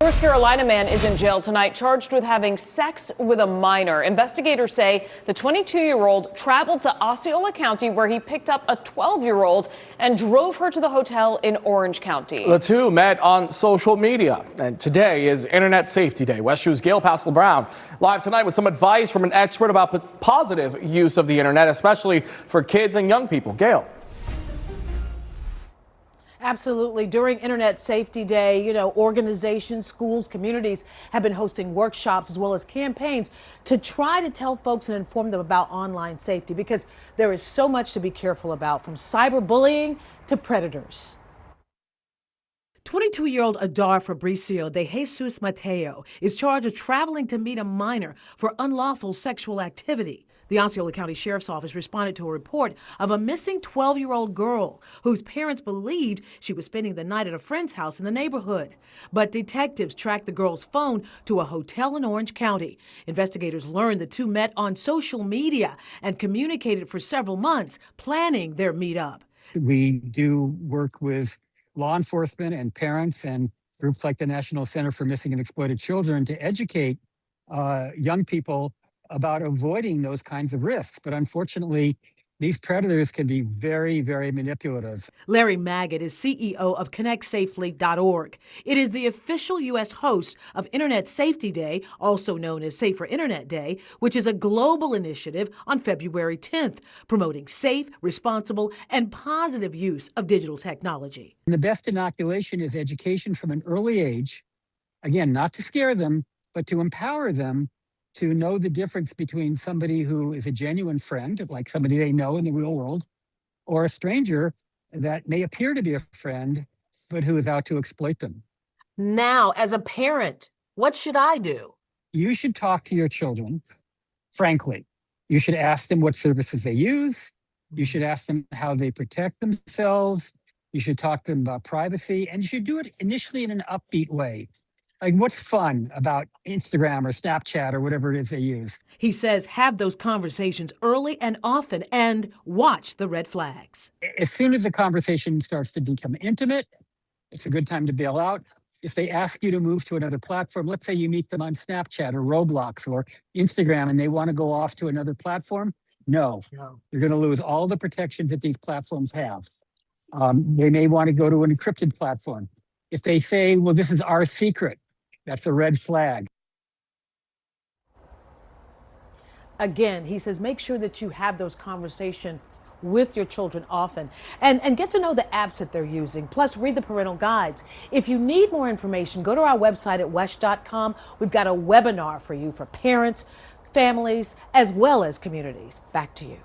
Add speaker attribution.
Speaker 1: North Carolina man is in jail tonight charged with having sex with a minor. Investigators say the 22-year-old traveled to Osceola County where he picked up a 12-year-old and drove her to the hotel in Orange County.
Speaker 2: The two met on social media, and today is Internet Safety Day. West Show's Gail Pascal Brown live tonight with some advice from an expert about positive use of the internet, especially for kids and young people. Gail.
Speaker 3: Absolutely. During Internet Safety Day, organizations, schools, communities have been hosting workshops as well as campaigns to try to tell folks and inform them about online safety, because there is so much to be careful about, from cyberbullying to predators. 22-year-old Adar Fabricio de Jesus Mateo is charged with traveling to meet a minor for unlawful sexual activity. The Osceola County Sheriff's Office responded to a report of a missing 12-year-old girl whose parents believed she was spending the night at a friend's house in the neighborhood. But detectives tracked the girl's phone to a hotel in Orange County. Investigators learned the two met on social media and communicated for several months, planning their meetup.
Speaker 4: We do work with law enforcement and parents and groups like the National Center for Missing and Exploited Children to educate young people about avoiding those kinds of risks. But unfortunately, these predators can be very, very manipulative.
Speaker 3: Larry Maggot is CEO of ConnectSafely.org. It is the official U.S. host of Internet Safety Day, also known as Safer Internet Day, which is a global initiative on February 10th, promoting safe, responsible, and positive use of digital technology.
Speaker 4: And the best inoculation is education from an early age. Again, not to scare them, but to empower them to know the difference between somebody who is a genuine friend, like somebody they know in the real world, or a stranger that may appear to be a friend, but who is out to exploit them.
Speaker 3: Now, as a parent, what should I do?
Speaker 4: You should talk to your children, frankly. You should ask them what services they use. You should ask them how they protect themselves. You should talk to them about privacy, and you should do it initially in an upbeat way. Like, what's fun about Instagram or Snapchat or whatever it is they use?
Speaker 3: He says have those conversations early and often and watch the red flags.
Speaker 4: As soon as the conversation starts to become intimate, it's a good time to bail out. If they ask you to move to another platform, let's say you meet them on Snapchat or Roblox or Instagram and they want to go off to another platform, no. You're going to lose all the protections that these platforms have. They may want to go to an encrypted platform. If they say, well, this is our secret, that's a red flag.
Speaker 3: Again, he says make sure that you have those conversations with your children often and get to know the apps that they're using. Plus, read the parental guides. If you need more information, go to our website at wesh.com. We've got a webinar for you for parents, families, as well as communities. Back to you.